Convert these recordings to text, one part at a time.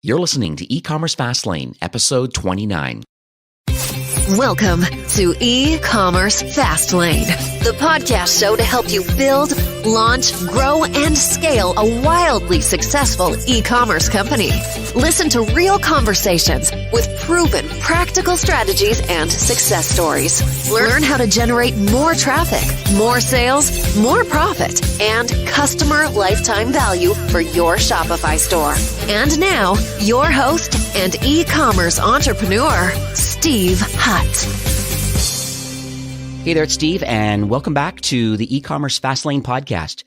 You're listening to E-Commerce Fastlane, episode 29. Welcome to E-Commerce Fastlane, the podcast show to help you build, launch, grow, and scale a wildly successful e-commerce company. Listen to real conversations with proven practical strategies and success stories. Learn how to generate more traffic, more sales, more profit, and customer lifetime value for your Shopify store. And now, your host and e-commerce entrepreneur, Steve Hutt. Hey there, it's Steve, and welcome back to the E-Commerce Fastlane podcast.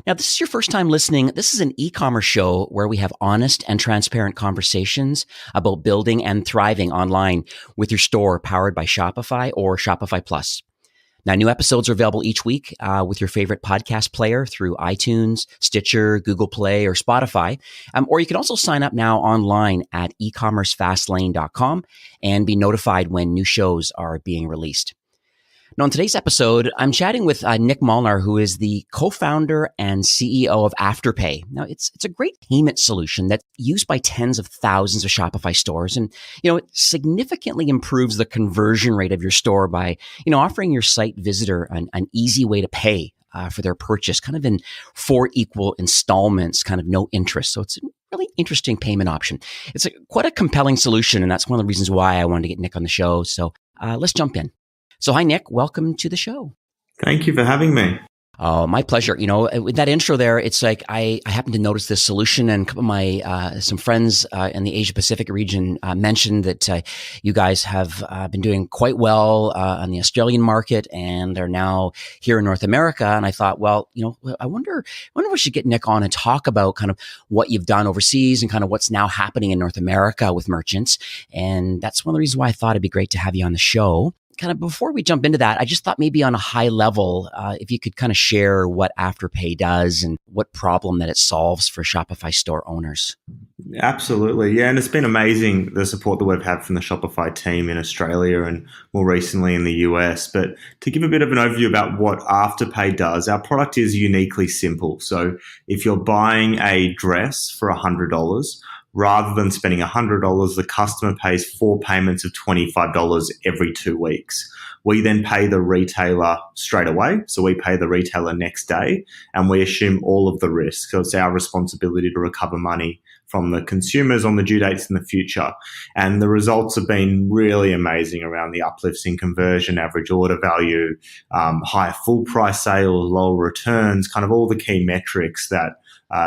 Now, if this is your first time listening, this is an e-commerce show where we have honest and transparent conversations about building and thriving online with your store powered by Shopify or Shopify Plus. Now, new episodes are available each week with your favorite podcast player through iTunes, Stitcher, Google Play, or Spotify. Or you can also sign up now online at ecommercefastlane.com and be notified when new shows are being released. Now, in today's episode, I'm chatting with Nick Molnar, who is the co-founder and CEO of Afterpay. Now, it's a great payment solution that's used by tens of thousands of Shopify stores. And, it significantly improves the conversion rate of your store by, offering your site visitor an easy way to pay for their purchase, kind of in 4 equal installments, kind of no interest. So it's a really interesting payment option. It's quite a compelling solution, and that's one of the reasons why I wanted to get Nick on the show. So let's jump in. So hi, Nick. Welcome to the show. Thank you for having me. Oh, my pleasure. With that intro there, it's like I happened to notice this solution, and a couple of my some friends in the Asia Pacific region mentioned that you guys have been doing quite well on the Australian market and are now here in North America. And I thought, well, I wonder if we should get Nick on and talk about kind of what you've done overseas and kind of what's now happening in North America with merchants. And that's one of the reasons why I thought it'd be great to have you on the show. Kind of before we jump into that, I just thought maybe on a high level, if you could kind of share what Afterpay does and what problem that it solves for Shopify store owners. Absolutely. Yeah. And it's been amazing, the support that we've had from the Shopify team in Australia and more recently in the US. But to give a bit of an overview about what Afterpay does, our product is uniquely simple. So if you're buying a dress for $100, rather than spending $100, the customer pays 4 payments of $25 every 2 weeks. We then pay the retailer straight away. So we pay the retailer next day and we assume all of the risk. So it's our responsibility to recover money from the consumers on the due dates in the future. And the results have been really amazing around the uplifts in conversion, average order value, higher full price sales, lower returns, kind of all the key metrics that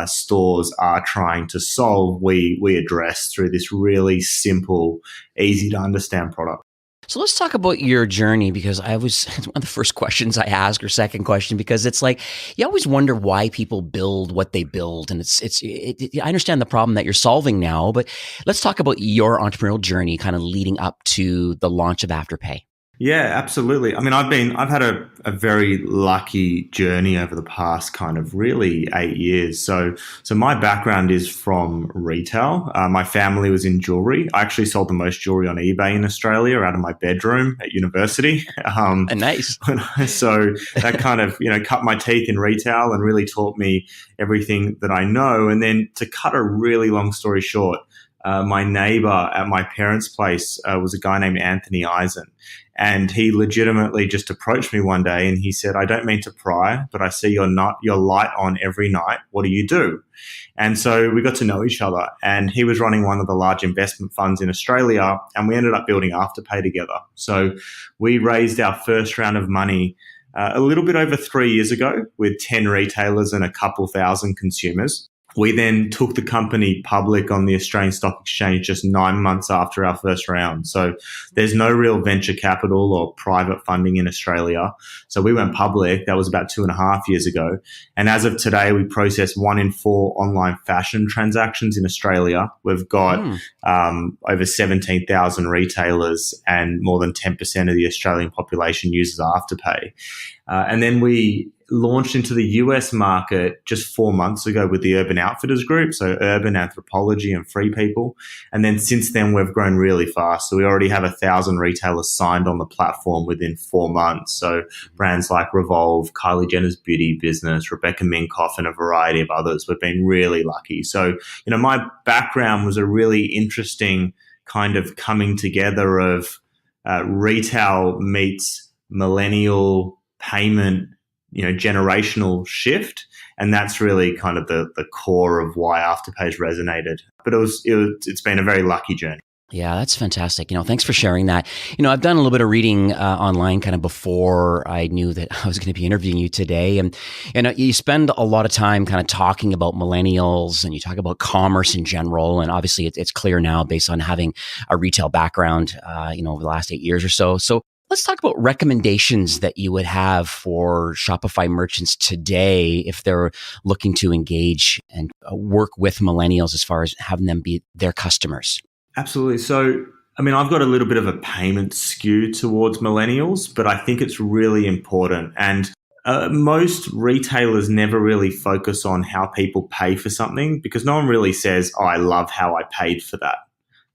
stores are trying to solve, we address through this really simple, easy to understand product. So let's talk about your journey, because it's one of the first questions I ask, or second question, because it's like, you always wonder why people build what they build. And I understand the problem that you're solving now, but let's talk about your entrepreneurial journey kind of leading up to the launch of Afterpay. Yeah, absolutely. I mean, I've had a very lucky journey over the past kind of really 8 years. So my background is from retail. My family was in jewelry. I actually sold the most jewelry on eBay in Australia out of my bedroom at university. Nice. So that kind of, cut my teeth in retail and really taught me everything that I know. And then to cut a really long story short, my neighbor at my parents' place was a guy named Anthony Eisen. And he legitimately just approached me one day and he said, "I don't mean to pry, but I see your light on every night. What do you do?" And so we got to know each other. And he was running one of the large investment funds in Australia, and we ended up building Afterpay together. So we raised our first round of money a little bit over 3 years ago with 10 retailers and a couple thousand consumers. We then took the company public on the Australian Stock Exchange just 9 months after our first round. So there's no real venture capital or private funding in Australia. So we went public. That was about 2.5 years ago. And as of today, we process 1 in 4 online fashion transactions in Australia. We've got over 17,000 retailers, and more than 10% of the Australian population uses Afterpay. And then we launched into the US market just 4 months ago with the Urban Outfitters Group, so Urban, Anthropology, and Free People. And then since then, we've grown really fast. So we already have 1,000 retailers signed on the platform within 4 months. So brands like Revolve, Kylie Jenner's beauty business, Rebecca Minkoff, and a variety of others. We've been really lucky. So, my background was a really interesting kind of coming together of retail meets millennial payment, generational shift. And that's really kind of the core of why Afterpay's resonated. But it's been a very lucky journey. Yeah, that's fantastic. Thanks for sharing that. I've done a little bit of reading online kind of before I knew that I was going to be interviewing you today. And you spend a lot of time kind of talking about millennials, and you talk about commerce in general. And obviously it's clear now based on having a retail background, over the last 8 years or so. So let's talk about recommendations that you would have for Shopify merchants today if they're looking to engage and work with millennials as far as having them be their customers. Absolutely. So, I've got a little bit of a payment skew towards millennials, but I think it's really important. And most retailers never really focus on how people pay for something, because no one really says, "Oh, I love how I paid for that."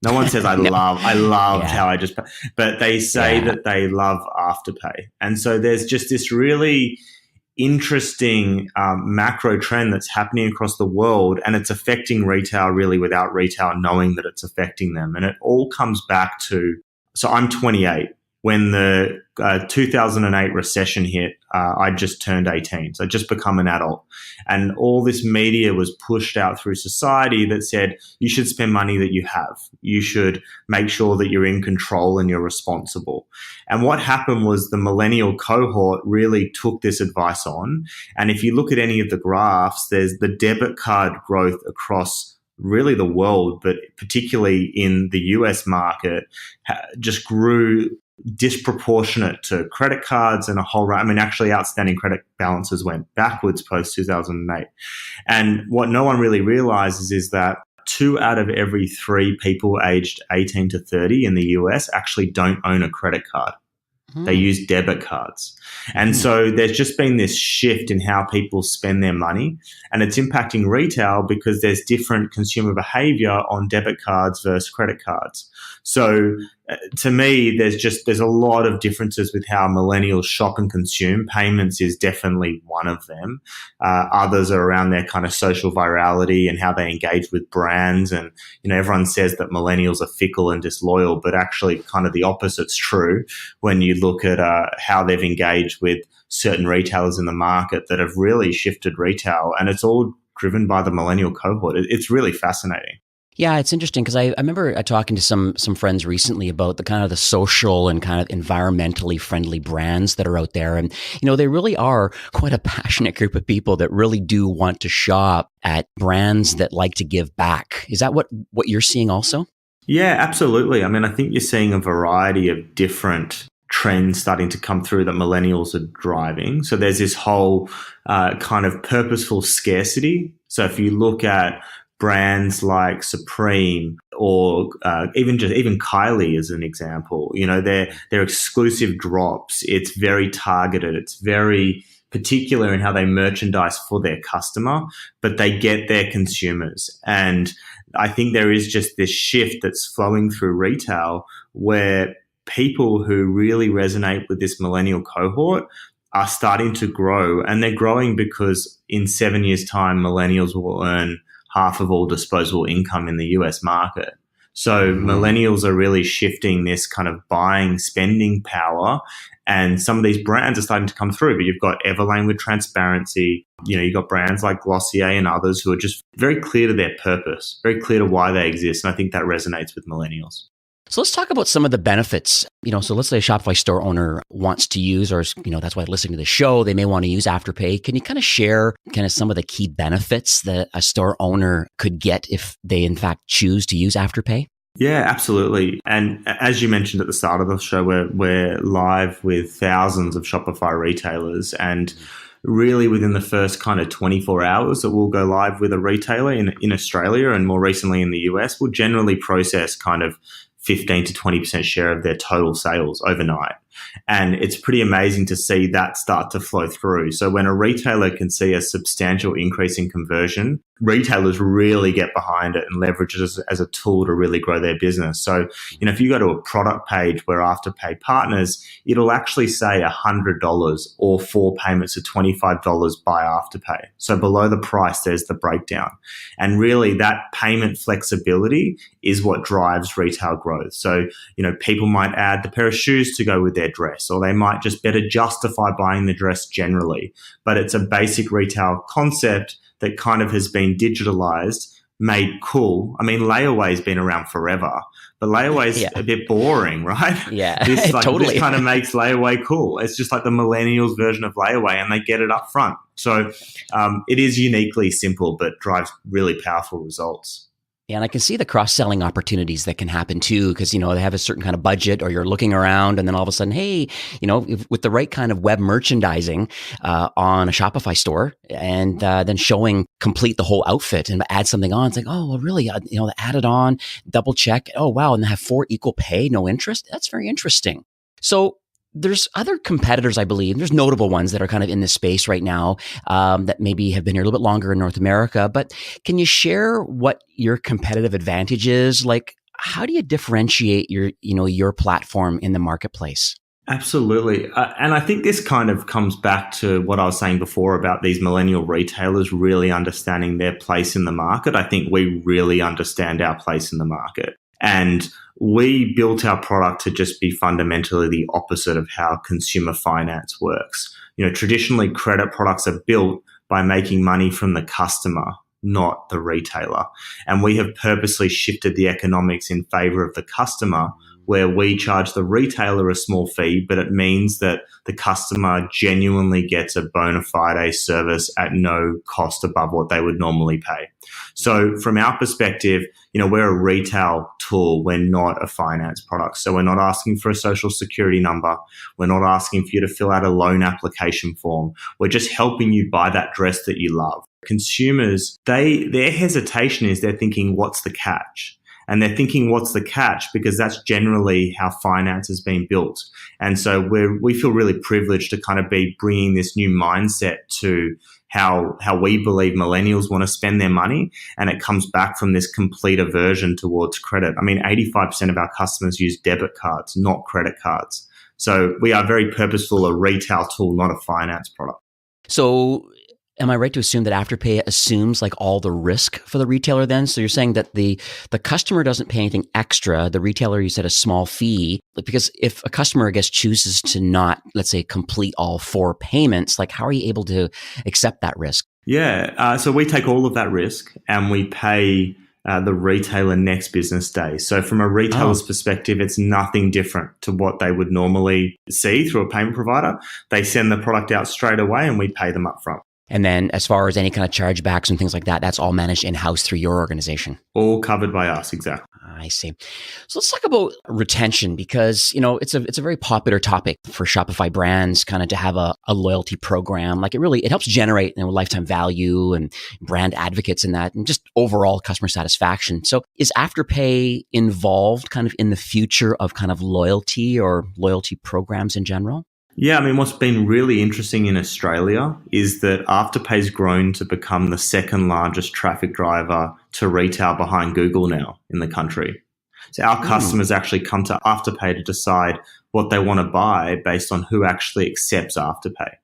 No one says, I loved how I just paid. But they say that they love Afterpay. And so there's just this really interesting macro trend that's happening across the world, and it's affecting retail really without retail knowing that it's affecting them. And it all comes back to, so I'm 28. When the 2008 recession hit, I just turned 18. So I'd just become an adult. And all this media was pushed out through society that said, you should spend money that you have. You should make sure that you're in control and you're responsible. And what happened was the millennial cohort really took this advice on. And if you look at any of the graphs, there's the debit card growth across really the world, but particularly in the US market, just grew disproportionate to credit cards and a whole actually outstanding credit balances went backwards post 2008. And what no one really realizes is that 2 out of every 3 people aged 18 to 30 in the US actually don't own a credit card. They use debit cards. And so there's just been this shift in how people spend their money, and it's impacting retail because there's different consumer behavior on debit cards versus credit cards. So to me, there's a lot of differences with how millennials shop and consume. Payments is definitely one of them. Others are around their kind of social virality and how they engage with brands. And, everyone says that millennials are fickle and disloyal, but actually kind of the opposite's true when you look at how they've engaged with certain retailers in the market that have really shifted retail. And it's all driven by the millennial cohort. It's really fascinating. Yeah, it's interesting because I remember talking to some friends recently about the kind of the social and kind of environmentally friendly brands that are out there. And, they really are quite a passionate group of people that really do want to shop at brands that like to give back. Is that what you're seeing also? Yeah, absolutely. I think you're seeing a variety of different trends starting to come through that millennials are driving. So there's this whole kind of purposeful scarcity. So if you look at brands like Supreme or even Kylie as an example, they're exclusive drops. It's very targeted. It's very particular in how they merchandise for their customer, but they get their consumers. And I think there is just this shift that's flowing through retail where people who really resonate with this millennial cohort are starting to grow, and they're growing because in 7 years' time, millennials will earn half of all disposable income in the US market. So millennials are really shifting this kind of buying, spending power, and some of these brands are starting to come through. But you've got Everlane with transparency. You've got brands like Glossier and others who are just very clear to their purpose, very clear to why they exist. And I think that resonates with millennials. So let's talk about some of the benefits. So let's say a Shopify store owner wants to use, or, that's why listening to the show, they may want to use Afterpay. Can you kind of share some of the key benefits that a store owner could get if they in fact choose to use Afterpay? Yeah, absolutely. And as you mentioned at the start of the show, we're live with thousands of Shopify retailers, and really within the first kind of 24 hours that we'll go live with a retailer in Australia, and more recently in the US, we'll generally process kind of 15 to 20% share of their total sales overnight. And it's pretty amazing to see that start to flow through. So when a retailer can see a substantial increase in conversion, retailers really get behind it and leverage it as a tool to really grow their business. So, if you go to a product page where Afterpay partners, it'll actually say $100 or 4 payments of $25 by Afterpay. So below the price, there's the breakdown. And really that payment flexibility is what drives retail growth. So, people might add the pair of shoes to go with their dress, or they might just better justify buying the dress generally. But it's a basic retail concept that kind of has been digitalized, made cool. I mean, layaway's been around forever, but layaway's a bit boring, right? Yeah, Totally. This kind of makes makes layaway cool. It's just like the millennials version of layaway, and they get it up front. So it is uniquely simple, but drives really powerful results. Yeah, and I can see the cross-selling opportunities that can happen too, because, they have a certain kind of budget, or you're looking around and then all of a sudden, hey, with the right kind of web merchandising on a Shopify store, and then showing complete the whole outfit and add something on, it's like, oh, well, really, add it on, double check. Oh, wow. And they have 4 equal pay, no interest. That's very interesting. So there's other competitors, I believe. There's notable ones that are kind of in this space right now that maybe have been here a little bit longer in North America. But can you share what your competitive advantage is? Like, how do you differentiate your platform in the marketplace? Absolutely. And I think this kind of comes back to what I was saying before about these millennial retailers really understanding their place in the market. I think we really understand our place in the market. And we built our product to just be fundamentally the opposite of how consumer finance works. Traditionally, credit products are built by making money from the customer, not the retailer. And we have purposely shifted the economics in favor of the customer, where we charge the retailer a small fee, but it means that the customer genuinely gets a bona fide service at no cost above what they would normally pay. So from our perspective, we're a retail tool. We're not a finance product. So we're not asking for a social security number. We're not asking for you to fill out a loan application form. We're just helping you buy that dress that you love. Consumers, their hesitation is they're thinking, what's the catch? And they're thinking, what's the catch? Because that's generally how finance has been built. And so we feel really privileged to kind of be bringing this new mindset to how we believe millennials want to spend their money. And it comes back from this complete aversion towards credit. I mean, 85% of our customers use debit cards, not credit cards. So we are very purposeful, a retail tool, not a finance product. So am I right to assume that Afterpay assumes like all the risk for the retailer then? So you're saying that the customer doesn't pay anything extra. The retailer, you said, a small fee. Because if a customer, I guess, chooses to not, let's say, complete all 4 payments, like how are you able to accept that risk? Yeah. So we take all of that risk and we pay the retailer next business day. So from a retailer's perspective, it's nothing different to what they would normally see through a payment provider. They send the product out straight away and we pay them up front. And then as far as any kind of chargebacks and things like that, that's all managed in-house through your organization. All covered by us, exactly. I see. So let's talk about retention, because, it's a very popular topic for Shopify brands kind of to have a loyalty program. Like it helps generate lifetime value and brand advocates in that, and just overall customer satisfaction. So is Afterpay involved kind of in the future of kind of loyalty or loyalty programs in general? Yeah, I mean, what's been really interesting in Australia is that Afterpay's grown to become the second largest traffic driver to retail behind Google now in the country. So our customers actually come to Afterpay to decide what they want to buy based on who actually accepts Afterpay.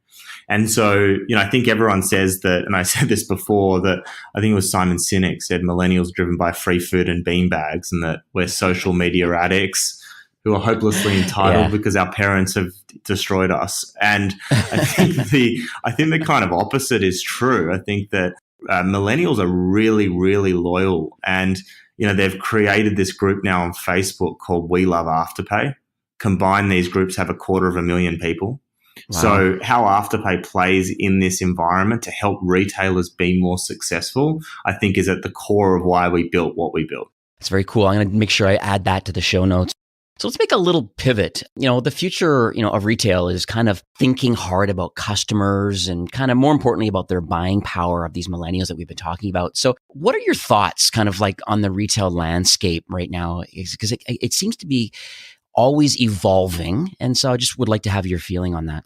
And so, I think everyone says that, and I said this before, that I think it was Simon Sinek said millennials are driven by free food and beanbags, and that we're social media addicts who are hopelessly entitled because our parents have destroyed us. And I think the kind of opposite is true. I think that millennials are really, really loyal. And, they've created this group now on Facebook called We Love Afterpay. Combined, these groups have 250,000 people. Wow. So how Afterpay plays in this environment to help retailers be more successful, I think is at the core of why we built what we built. It's very cool. I'm going to make sure I add that to the show notes. So let's make a little pivot. The future, of retail is kind of thinking hard about customers and kind of more importantly about their buying power of these millennials that we've been talking about. So what are your thoughts kind of like on the retail landscape right now? Because it seems to be always evolving. And so I just would like to have your feeling on that.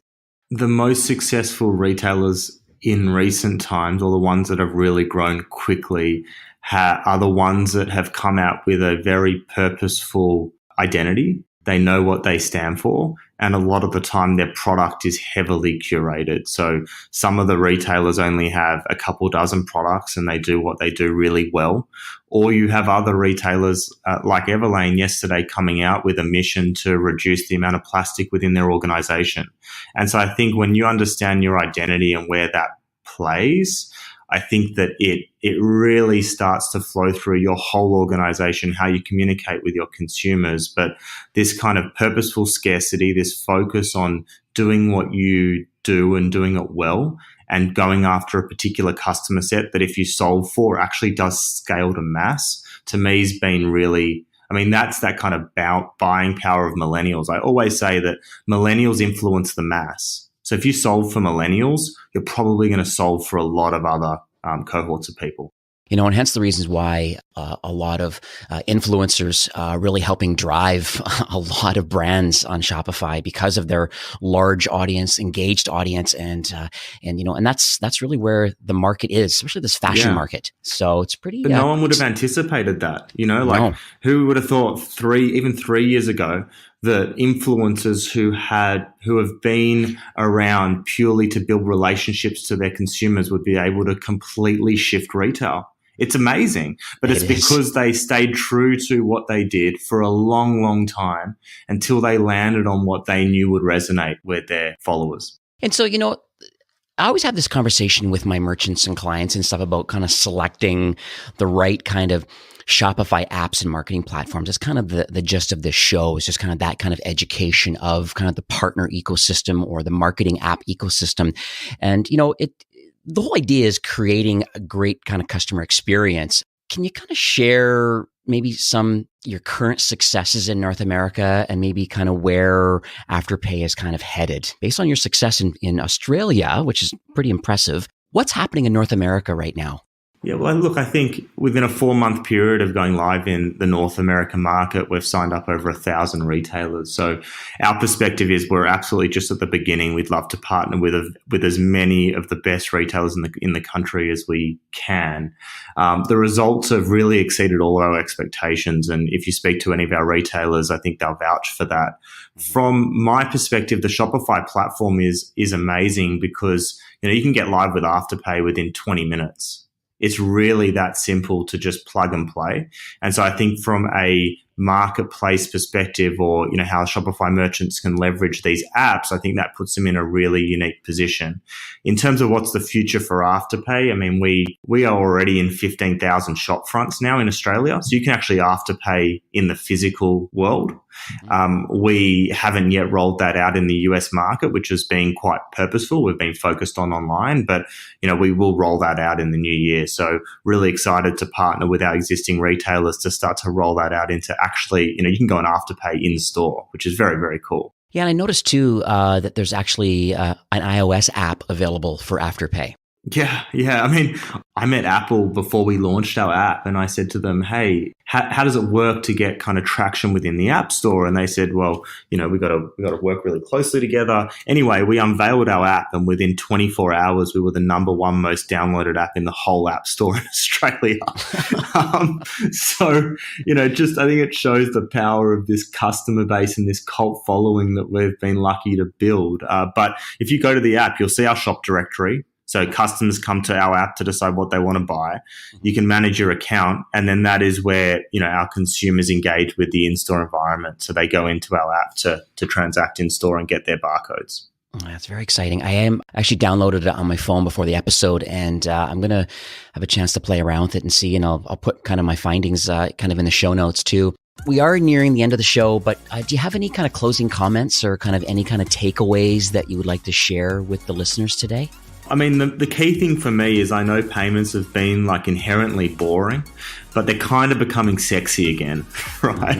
The most successful retailers in recent times, or the ones that have really grown quickly, are the ones that have come out with a very purposeful identity. They know what they stand for. And a lot of the time, their product is heavily curated. So some of the retailers only have a couple dozen products and they do what they do really well. Or you have other retailers like Everlane yesterday coming out with a mission to reduce the amount of plastic within their organization. And so I think when you understand your identity and where that plays, I think that it really starts to flow through your whole organization, how you communicate with your consumers. But this kind of purposeful scarcity, this focus on doing what you do and doing it well and going after a particular customer set that if you solve for actually does scale to mass, to me has been really, I mean, that's that kind of buying power of millennials. I always say that millennials influence the mass. So if you solve for millennials, you're probably going to solve for a lot of other cohorts of people. And hence the reasons why a lot of influencers really helping drive a lot of brands on Shopify because of their large audience, engaged audience, and that's really where the market is, especially this fashion market. So it's pretty. But no one would have anticipated that. No. Who would have thought 3 years ago that influencers who have been around purely to build relationships to their consumers would be able to completely shift retail. It's amazing, but it's because they stayed true to what they did for a long, long time until they landed on what they knew would resonate with their followers. And so, I always have this conversation with my merchants and clients and stuff about kind of selecting the right kind of Shopify apps and marketing platforms. That's kind of the gist of this show, is just kind of that kind of education of kind of the partner ecosystem or the marketing app ecosystem. And, the whole idea is creating a great kind of customer experience. Can you kind of share maybe your current successes in North America and maybe kind of where Afterpay is kind of headed? Based on your success in Australia, which is pretty impressive, what's happening in North America right now? Yeah, well, look, I think within a 4-month period of going live in the North American market, we've signed up over 1,000 retailers. So our perspective is we're absolutely just at the beginning. We'd love to partner with as many of the best retailers in the country as we can. The results have really exceeded all our expectations. And if you speak to any of our retailers, I think they'll vouch for that. From my perspective, the Shopify platform is amazing because you can get live with Afterpay within 20 minutes. It's really that simple to just plug and play. And so I think from a marketplace perspective, or how Shopify merchants can leverage these apps, I think that puts them in a really unique position. In terms of what's the future for Afterpay, I mean, we are already in 15,000 shop fronts now in Australia, so you can actually Afterpay in the physical world. We haven't yet rolled that out in the US market, which has been quite purposeful. We've been focused on online, but we will roll that out in the new year. So really excited to partner with our existing retailers to start to roll that out into actually, you can go and Afterpay in store, which is very, very cool. Yeah, and I noticed too that there's actually an iOS app available for Afterpay. Yeah. I mean, I met Apple before we launched our app, and I said to them, hey, how does it work to get kind of traction within the App Store? And they said, well, we got to work really closely together. Anyway, we unveiled our app, and within 24 hours, we were the #1 most downloaded app in the whole App Store in Australia. So, I think it shows the power of this customer base and this cult following that we've been lucky to build. But if you go to the app, you'll see our shop directory. So customers come to our app to decide what they want to buy. You can manage your account, and then that is where our consumers engage with the in-store environment. So they go into our app to transact in store and get their barcodes. That's very exciting. I am actually downloaded it on my phone before the episode, and I'm going to have a chance to play around with it and see. And I'll put kind of my findings kind of in the show notes too. We are nearing the end of the show, but do you have any kind of closing comments or kind of any kind of takeaways that you would like to share with the listeners today? I mean, the key thing for me is I know payments have been inherently boring, but they're kind of becoming sexy again, right?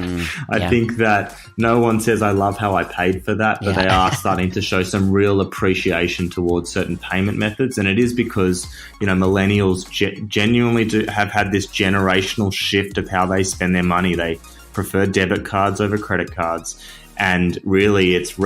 I think that no one says I love how I paid for that, but they are starting to show some real appreciation towards certain payment methods. And it is because, millennials genuinely have had this generational shift of how they spend their money. They prefer debit cards over credit cards. And really, it's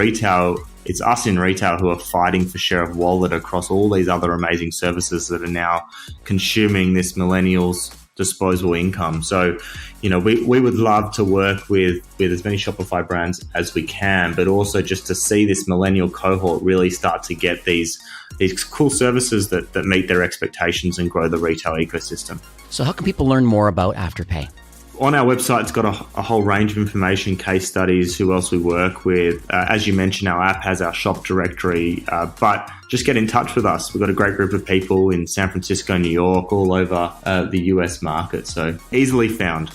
us in retail who are fighting for share of wallet across all these other amazing services that are now consuming this millennials' disposable income. So, we would love to work with as many Shopify brands as we can, but also just to see this millennial cohort really start to get these cool services that meet their expectations and grow the retail ecosystem. So how can people learn more about Afterpay? On our website, it's got a whole range of information, case studies, who else we work with. As you mentioned, our app has our shop directory, but just get in touch with us. We've got a great group of people in San Francisco, New York, all over the US market, so easily found.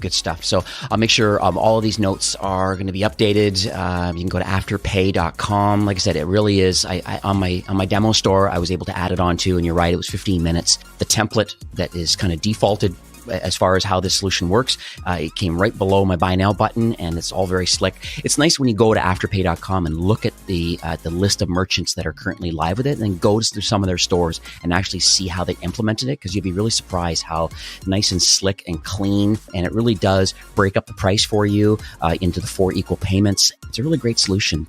Good stuff. So I'll make sure all of these notes are going to be updated. You can go to afterpay.com. Like I said, it really is. I on my demo store, I was able to add it on to, and you're right, it was 15 minutes. The template that is kind of defaulted as far as how this solution works, it came right below my buy now button, and it's all very slick. It's nice when you go to afterpay.com and look at the list of merchants that are currently live with it, and then go to some of their stores and actually see how they implemented it, because you'll be really surprised how nice and slick and clean, and it really does break up the price for you into the 4 equal payments. It's a really great solution.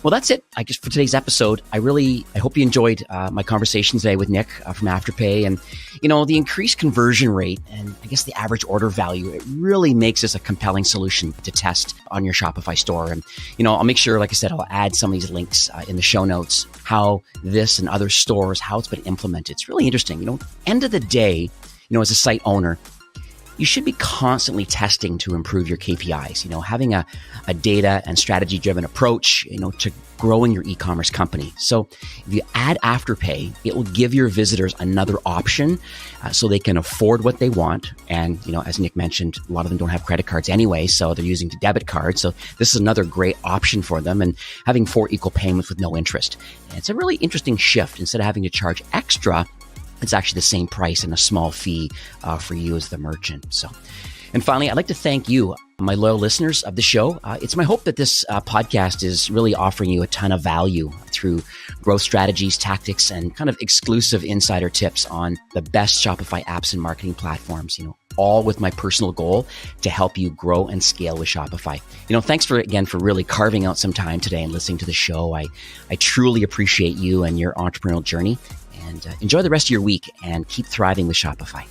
Well, that's it, I guess, for today's episode. I hope you enjoyed my conversation today with Nick from Afterpay. And, the increased conversion rate and I guess the average order value, it really makes this a compelling solution to test on your Shopify store. And, I'll make sure, like I said, I'll add some of these links in the show notes, how this and other stores, how it's been implemented. It's really interesting. End of the day, as a site owner, you should be constantly testing to improve your KPIs, having a data and strategy-driven approach, to growing your e-commerce company. So if you add Afterpay, it will give your visitors another option so they can afford what they want. And, as Nick mentioned, a lot of them don't have credit cards anyway, so they're using the debit card. So this is another great option for them, and having 4 equal payments with no interest. And it's a really interesting shift. Instead of having to charge extra, it's actually the same price and a small fee for you as the merchant. And finally, I'd like to thank you, my loyal listeners of the show. It's my hope that this podcast is really offering you a ton of value through growth strategies, tactics, and kind of exclusive insider tips on the best Shopify apps and marketing platforms, all with my personal goal to help you grow and scale with Shopify. Thanks for really carving out some time today and listening to the show. I truly appreciate you and your entrepreneurial journey. And enjoy the rest of your week and keep thriving with Shopify.